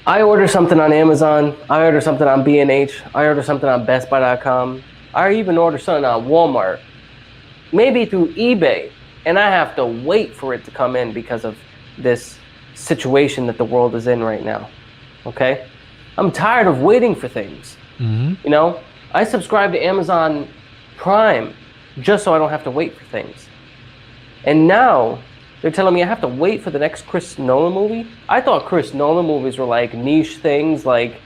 I order something on Amazon. I order something on B&H. I order something on BestBuy.com. I even order something on Walmart, maybe through eBay, and I have to wait for it to come in because of this situation that the world is in right now. Okay? I'm tired of waiting for things. Hmm. You know, I subscribe to Amazon Prime just so I don't have to wait for things. And now they're telling me I have to wait for the next Chris Nolan movie. I thought Chris Nolan movies were like niche things, like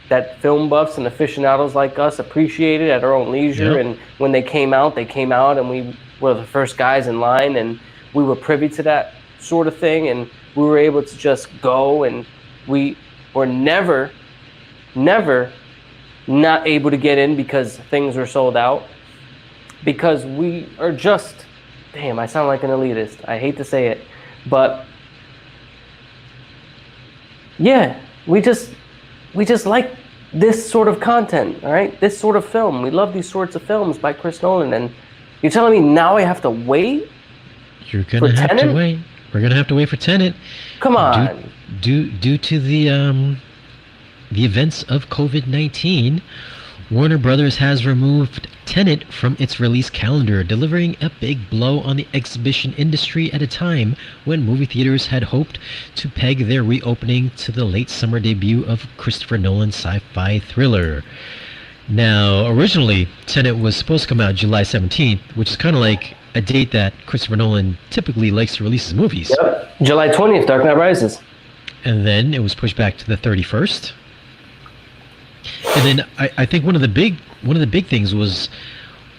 that film buffs and aficionados like us appreciated at our own leisure. Yep. And when they came out, and we were the first guys in line, and we were privy to that sort of thing, and we were able to just go, and we were never not able to get in because things were sold out. Because we are just, damn, I sound like an elitist. I hate to say it, but yeah, we just like this sort of content, all right? This sort of film. We love these sorts of films by Chris Nolan, and you're telling me now I have to wait You're for gonna have to Tenet? wait. We're gonna have to wait for Tenet Come due on. due to the events of COVID-19. Warner Brothers has removed Tenet from its release calendar, delivering a big blow on the exhibition industry at a time when movie theaters had hoped to peg their reopening to the late summer debut of Christopher Nolan's sci-fi thriller. Now, originally, Tenet was supposed to come out July 17th, which is kind of like a date that Christopher Nolan typically likes to release his movies. Yep. July 20th, Dark Knight Rises. And then it was pushed back to the 31st. And then I think one of the big things was,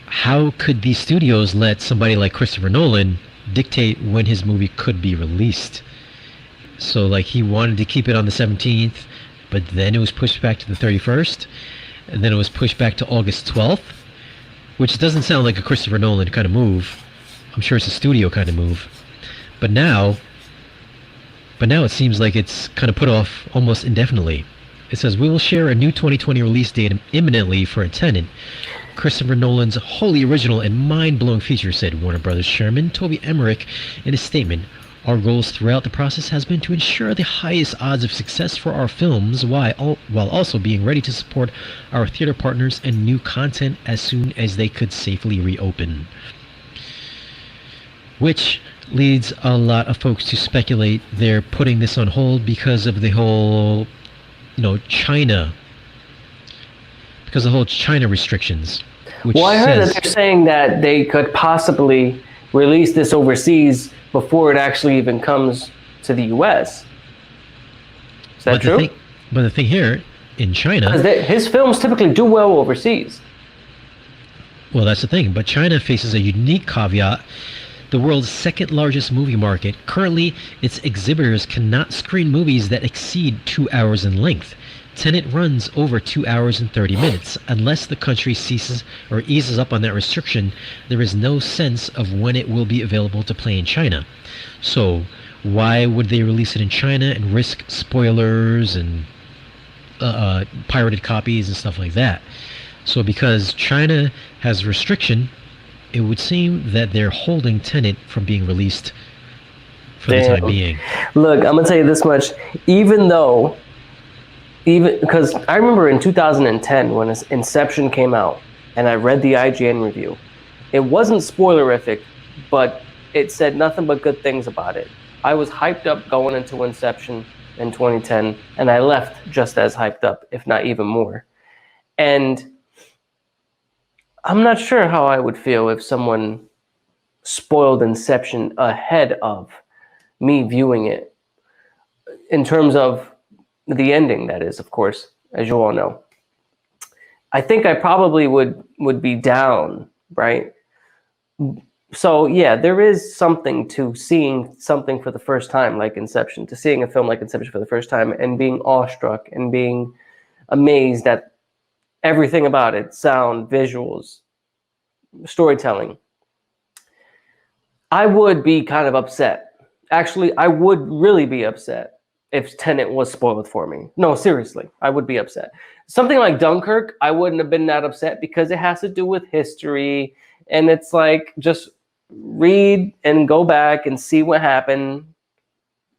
how could these studios let somebody like Christopher Nolan dictate when his movie could be released? So like he wanted to keep it on the 17th, but then it was pushed back to the 31st, and then it was pushed back to August 12th, which doesn't sound like a Christopher Nolan kind of move. I'm sure it's a studio kind of move. But now it seems like it's kind of put off almost indefinitely. It says, we will share a new 2020 release date imminently for a Tenet, Christopher Nolan's wholly original and mind-blowing feature, said Warner Brothers chairman Toby Emmerich in a statement. Our goals throughout the process has been to ensure the highest odds of success for our films while also being ready to support our theater partners and new content as soon as they could safely reopen. Which leads a lot of folks to speculate they're putting this on hold because of the whole China, because of the whole China restrictions, which Well, I heard that says, they're saying that they could possibly release this overseas before it actually even comes to the U.S. Is that but the true? thing, but the thing here in China, Because his films typically do well overseas. well, that's the thing. But China faces a unique caveat. The world's second largest movie market, currently its exhibitors cannot screen movies that exceed 2 hours in length. Tenet runs over 2 hours and 30 minutes. Unless the country ceases or eases up on that restriction, there is no sense of when it will be available to play in China. So, why would they release it in China and risk spoilers and pirated copies and stuff like that? So, because China has restriction, it would seem that they're holding Tenet from being released for the time Damn. being. Look, I'm gonna tell you this much. Even because I remember in 2010 when Inception came out, and I read the IGN review. It wasn't spoilerific, but it said nothing but good things about it. I was hyped up going into Inception in 2010, and I left just as hyped up, if not even more. And I'm not sure how I would feel if someone spoiled Inception ahead of me viewing it, in terms of the ending, that is, of course, as you all know. I think I probably would be down, right? So yeah, there is something to seeing something for the first time, like Inception, to seeing a film like Inception for the first time and being awestruck and being amazed at everything about it: sound, visuals, storytelling. I would be kind of upset. Actually, I would really be upset if Tenet was spoiled for me. No, seriously, I would be upset. Something like Dunkirk, I wouldn't have been that upset because it has to do with history, and it's like, just read and go back and see what happened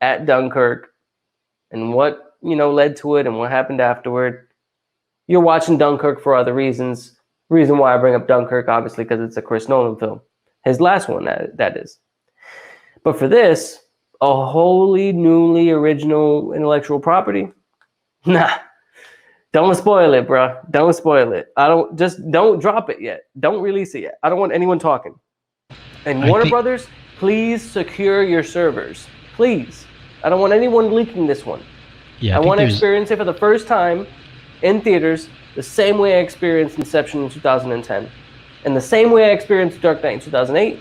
at Dunkirk and what led to it and what happened afterward. You're watching Dunkirk for other reasons. Reason why I bring up Dunkirk, obviously, because it's a Chris Nolan film. His last one, that is. But for this, a wholly newly original intellectual property, nah. Don't spoil it, bro. Don't spoil it. Don't drop it yet. Don't release it yet. I don't want anyone talking. And Warner Brothers, please secure your servers. Please. I don't want anyone leaking this one. Yeah, I want to experience it for the first time in theaters the same way I experienced Inception in 2010. And the same way I experienced Dark Knight in 2008.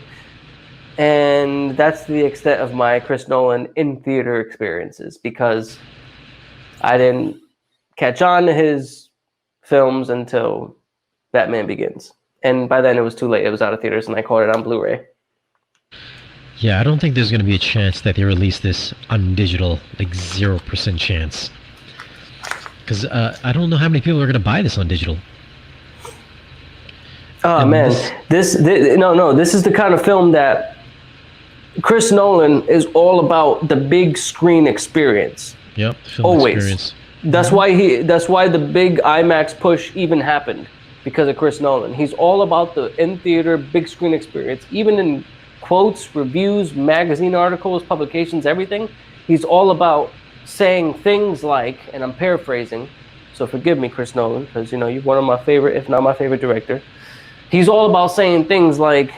And that's the extent of my Chris Nolan in theater experiences, because I didn't catch on to his films until Batman Begins. And by then it was too late. It was out of theaters and I caught it on Blu-ray. Yeah, I don't think there's going to be a chance that they release this on digital, like 0% chance. Because I don't know how many people are going to buy this on digital. Oh, and man. This is the kind of film that Chris Nolan is all about, the big screen experience. Yep, film always. Experience. That's why the big IMAX push even happened, because of Chris Nolan. He's all about the in-theater big screen experience. Even in quotes, reviews, magazine articles, publications, everything, he's all about saying things like, and I'm paraphrasing, so forgive me, Chris Nolan, because you're one of my favorite, if not my favorite director. He's all about saying things like,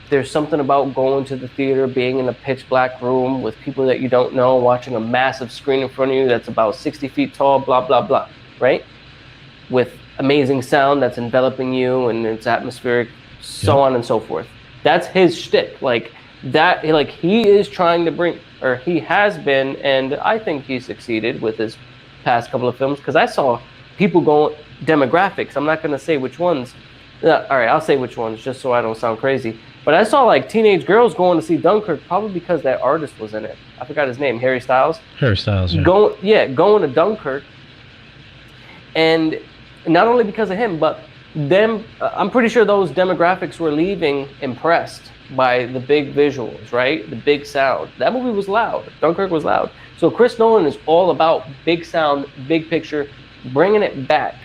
there's something about going to the theater, being in a pitch black room with people that you don't know, watching a massive screen in front of you that's about 60 feet tall, blah, blah, blah, right? With amazing sound that's enveloping you and it's atmospheric, so on and so forth. That's his shtick. He is trying to bring, or he has been, and I think he succeeded with his past couple of films, because I saw people going, demographics, I'm not going to say which ones. All right, I'll say which ones, just so I don't sound crazy. But I saw teenage girls going to see Dunkirk, probably because that artist was in it. I forgot his name, Harry Styles. Harry Styles, yeah. Going to Dunkirk. And not only because of him, but them, I'm pretty sure those demographics were leaving impressed by the big visuals, right? The big sound. That movie was loud. Dunkirk was loud. So Chris Nolan is all about big sound, big picture, bringing it back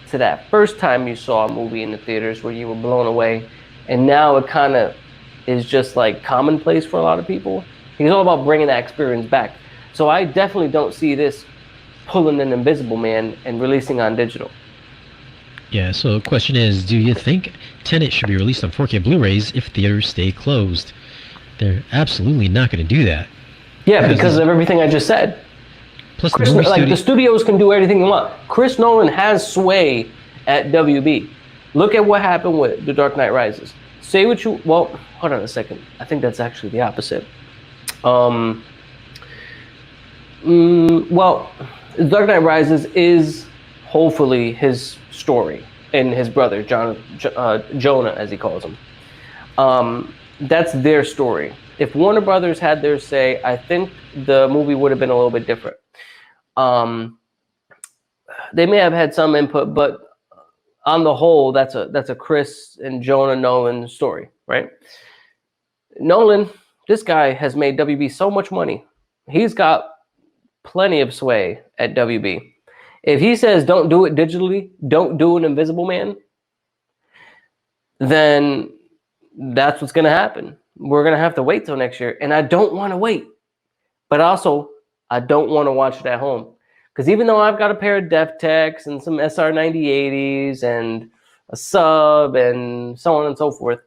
to that first time you saw a movie in the theaters where you were blown away. And now it kind of is just commonplace for a lot of people. He's all about bringing that experience back. So I definitely don't see this pulling an Invisible Man and releasing on digital. Yeah, so the question is, do you think Tenet should be released on 4K Blu-rays if theaters stay closed? They're absolutely not going to do that. Yeah, because of everything I just said. Plus, the studios can do anything they want. Chris Nolan has sway at WB. Look at what happened with The Dark Knight Rises. Well, hold on a second. I think that's actually the opposite. Well, The Dark Knight Rises is hopefully his story and his brother, Jonah, as he calls him. That's their story. If Warner Brothers had their say, I think the movie would have been a little bit different. They may have had some input, but on the whole, that's a Chris and Jonah Nolan story, right? Nolan, this guy has made WB so much money. He's got plenty of sway at WB. If he says don't do it digitally, don't do an Invisible Man, then that's what's going to happen. We're going to have to wait till next year. And I don't want to wait. But also, I don't want to watch it at home. Because even though I've got a pair of DefTechs and some SR9080s and a sub and so on and so forth,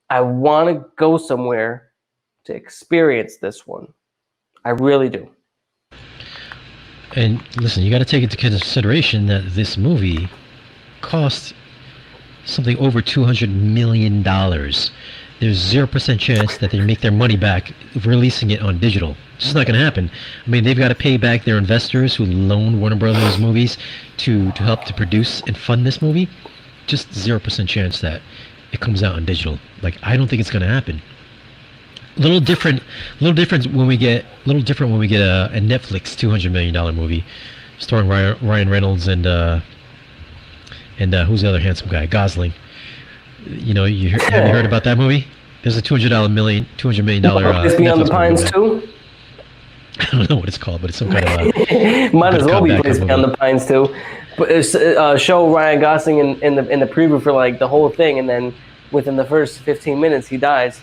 I want to go somewhere to experience this one. I really do. And listen, you got to take into consideration that this movie cost something over $200 million. There's 0% chance that they make their money back releasing it on digital. It's just not going to happen. I mean, they've got to pay back their investors who loaned Warner Brothers movies to help to produce and fund this movie. Just 0% chance that it comes out on digital. I don't think it's going to happen. A little different when we get a Netflix $200 million movie starring Ryan Reynolds and who's the other handsome guy? Gosling. Have you heard about that movie? There's a $200 million. Beyond the Pines too. I don't know what it's called, but it's some kind of Might as good well cop, be bad Place cop Beyond movie. the Pines too. But it's, show Ryan Gosling in the preview for like the whole thing, and then within the first 15 minutes he dies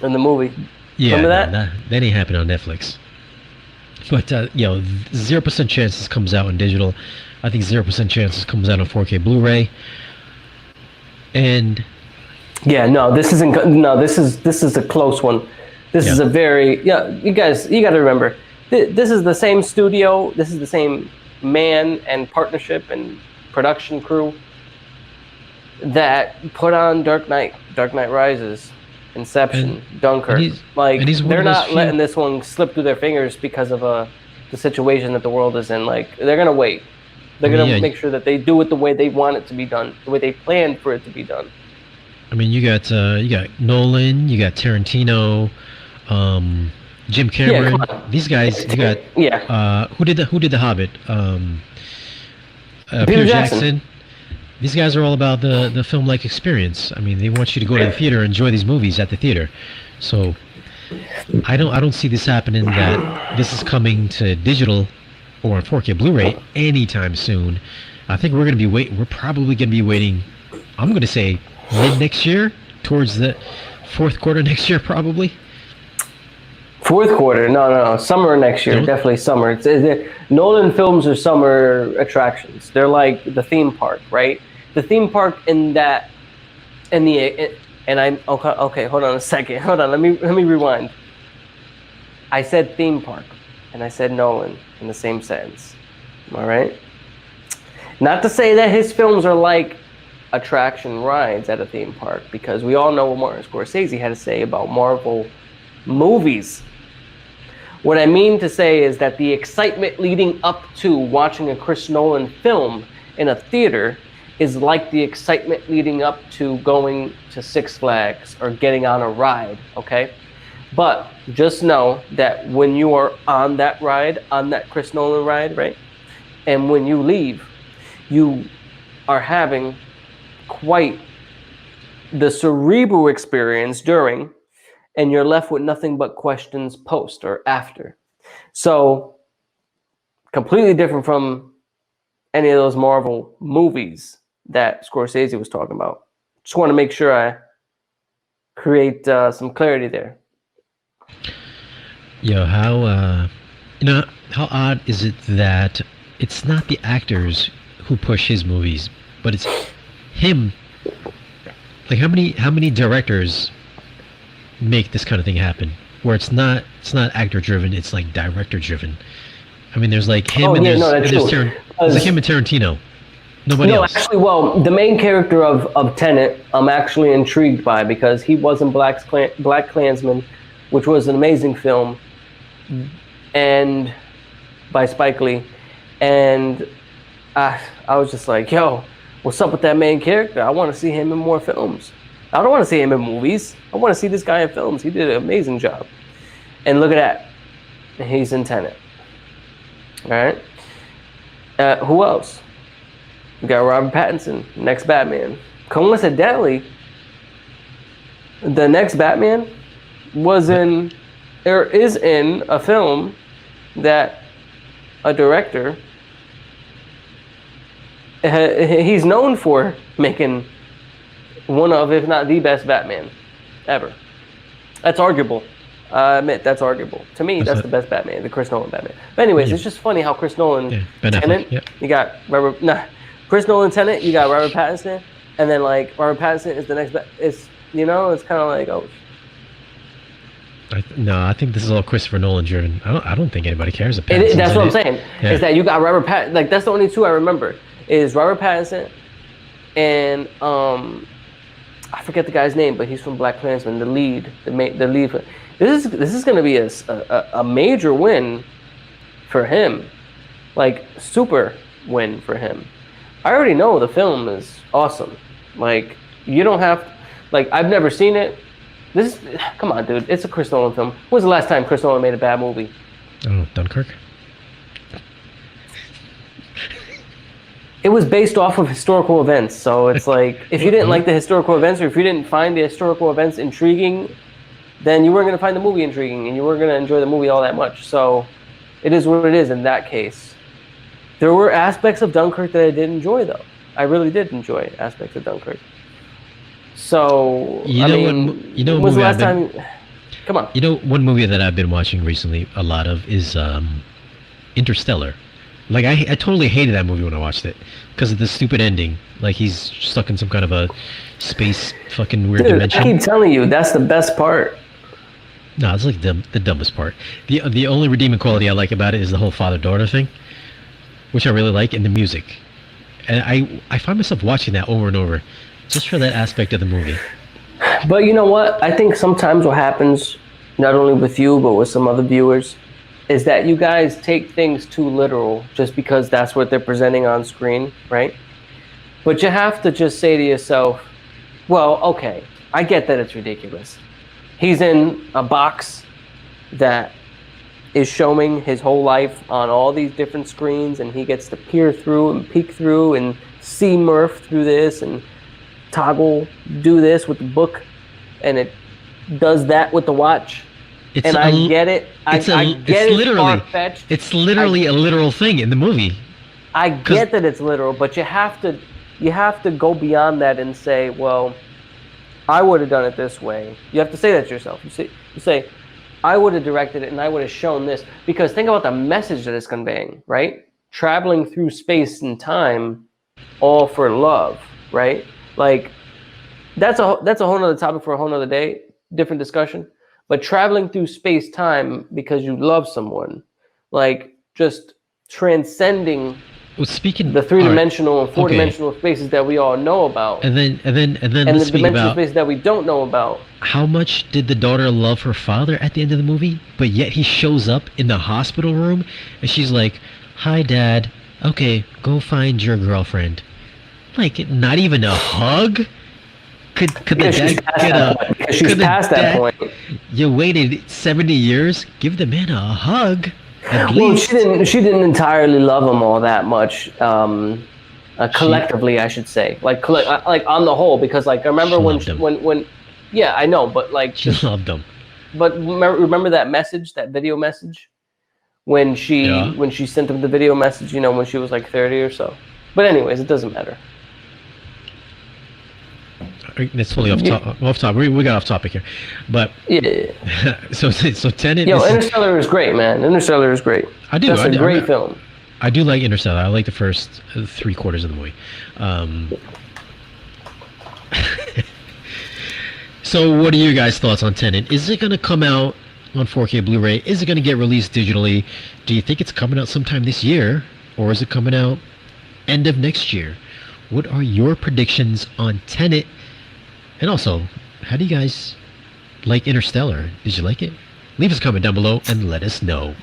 in the movie. Yeah, Remember no, that? that ain't happening on Netflix. But 0% chances comes out in digital. I think 0% chances comes out on 4K Blu-ray. And Yeah, no, this isn't. No, this is a close one. This yeah, is a very You guys, you got to remember, this is the same studio. This is the same man and partnership and production crew that put on Dark Knight Rises, and Inception, and Dunkirk. he's and Like he's one they're of those not few. letting this one slip through their fingers because of the situation that the world is in. Like they're gonna wait. I They're mean, gonna yeah, make sure that they do it the way they want it to be done, the way they planned for it to be done. I mean, you got Nolan, you got Tarantino, Jim Yeah, come Cameron. on. These guys. You got Yeah, who did the Hobbit? Peter Peter Jackson. Jackson. These guys are all about the film like experience. I mean, they want you to go to the theater and enjoy these movies at the theater. So I don't see this happening that this is coming to digital or on 4K Blu-ray anytime soon. I think we're probably gonna be waiting. I'm gonna say mid next year, towards the fourth quarter next year, probably. Fourth quarter? No. Summer next year, No, definitely summer. Nolan films are summer attractions. They're like the theme park, right? The theme park in that, in the, and I'm okay. Okay, hold on a second. Hold on. Let me rewind. I said theme park, and I said Nolan in the same sentence. All right. Not to say that his films are like attraction rides at a theme park, because we all know what Martin Scorsese had to say about Marvel movies. What I mean to say is that the excitement leading up to watching a Chris Nolan film in a theater is like the excitement leading up to going to Six Flags or getting on a ride, okay? But just know that when you are on that ride, on that Chris Nolan ride, right? And when you leave, you are having quite the cerebral experience during, and you're left with nothing but questions post or after. So, completely different from any of those Marvel movies that Scorsese was talking about. Just want to make sure I create some clarity there. how how odd is it that it's not the actors who push his movies, but it's him. Like how many directors make this kind of thing happen, where it's not actor driven, it's like director driven. I mean, there's like him Oh and yeah, no, that's true. there's like him and Tarantino. Nobody No, else. actually, well, the main character of Tenet, I'm actually intrigued by, because he was in Black Klansman, which was an amazing film, and by Spike Lee, and I was just like, yo, what's up with that main character? I want to see him in more films. I don't want to see him in movies. I want to see this guy in films. He did an amazing job. And look at that, he's in Tenet. All right. Who else? We got Robert Pattinson, next Batman. Coincidentally, the next Batman is in a film that a director, he's known for making one of, if not the best Batman ever. That's arguable. I admit that's arguable. To me, that's the best Batman, the Chris Nolan Batman. But anyways, Yeah. It's just funny how Chris Nolan Ben Affleck, Tenet, yeah. you got Chris Nolan Tenet, you got Robert Pattinson, and then like Robert Pattinson is the next. It's it's kind of like No, I think this is all Christopher Nolan driven. I don't think anybody cares about That's what I'm saying. Yeah. Is that you got Robert Pattinson? Like that's the only two I remember is Robert Pattinson and I forget the guy's name, but he's from Black Klansman, the lead. This is going to be a major win for him, like super win for him. I already know the film is awesome. Like you don't have, like I've never seen it. Come on, dude. It's a Chris Nolan film. When was the last time Chris Nolan made a bad movie? Oh, Dunkirk. It was based off of historical events, so it's like if you didn't like the historical events, or if you didn't find the historical events intriguing, then you weren't going to find the movie intriguing, and you weren't going to enjoy the movie all that much. So it is what it is in that case. There were aspects of Dunkirk that I did enjoy, though. I really did enjoy aspects of Dunkirk. So, You I know mean, what? You know what when's the movie I've last been. time? Come on. You know, one movie that I've been watching recently a lot of is Interstellar. Like I totally hated that movie when I watched it because of the stupid ending. Like he's stuck in some kind of a space fucking weird Dude, I dimension. keep telling you, that's the best part. No, it's like the dumbest part. The only redeeming quality I like about it is the whole father-daughter thing, which I really like, and the music. And I find myself watching that over and over, just for that aspect of the movie. But you know what? I think sometimes what happens, not only with you, but with some other viewers, is that you guys take things too literal just because that's what they're presenting on screen, right? But you have to just say to yourself, well, okay, I get that it's ridiculous. He's in a box that is showing his whole life on all these different screens, and he gets to peer through and peek through and see Murph through this and toggle, do this with the book, and it does that with the watch. It's And I get it. I get it's far-fetched. It's literally a literal thing in the movie. I get that it's literal, but you have to go beyond that and say, well, I would have done it this way. You have to say that to yourself. You say, I would have directed it and I would have shown this. Because think about the message that it's conveying, right? Traveling through space and time, all for love, right? Like, that's a whole nother topic for a whole nother day, different discussion. But traveling through space time because you love someone, like just transcending Well, speaking the three-dimensional and four-dimensional okay. spaces that we all know about, and then and let's the speak dimensional about spaces that we don't know about. how much did the daughter love her father at the end of the movie, but yet he shows up in the hospital room and she's like, "Hi, Dad. Okay, go find your girlfriend." Like, not even a hug. Could the dad get a? Because she's past that point. You waited 70 years. Give the man a hug. At Well, least. she didn't entirely love him all that much. Collectively, I should say, like on the whole, because like I remember when yeah, I know, but like she loved him. But remember that message, that video message, when she sent him the video message, you know, when she was like 30 or so. But anyways, it doesn't matter. It's totally off topic. We got off topic here, but yeah. so Tenet. Yo, Interstellar is great, man. Interstellar is great. That's a great film. I do like Interstellar. I like the first 3/4 of the movie. So, what are your guys' thoughts on Tenet? Is it going to come out on 4K Blu-ray? Is it going to get released digitally? Do you think it's coming out sometime this year, or is it coming out end of next year? What are your predictions on Tenet? And also, how do you guys like Interstellar? Did you like it? Leave us a comment down below and let us know.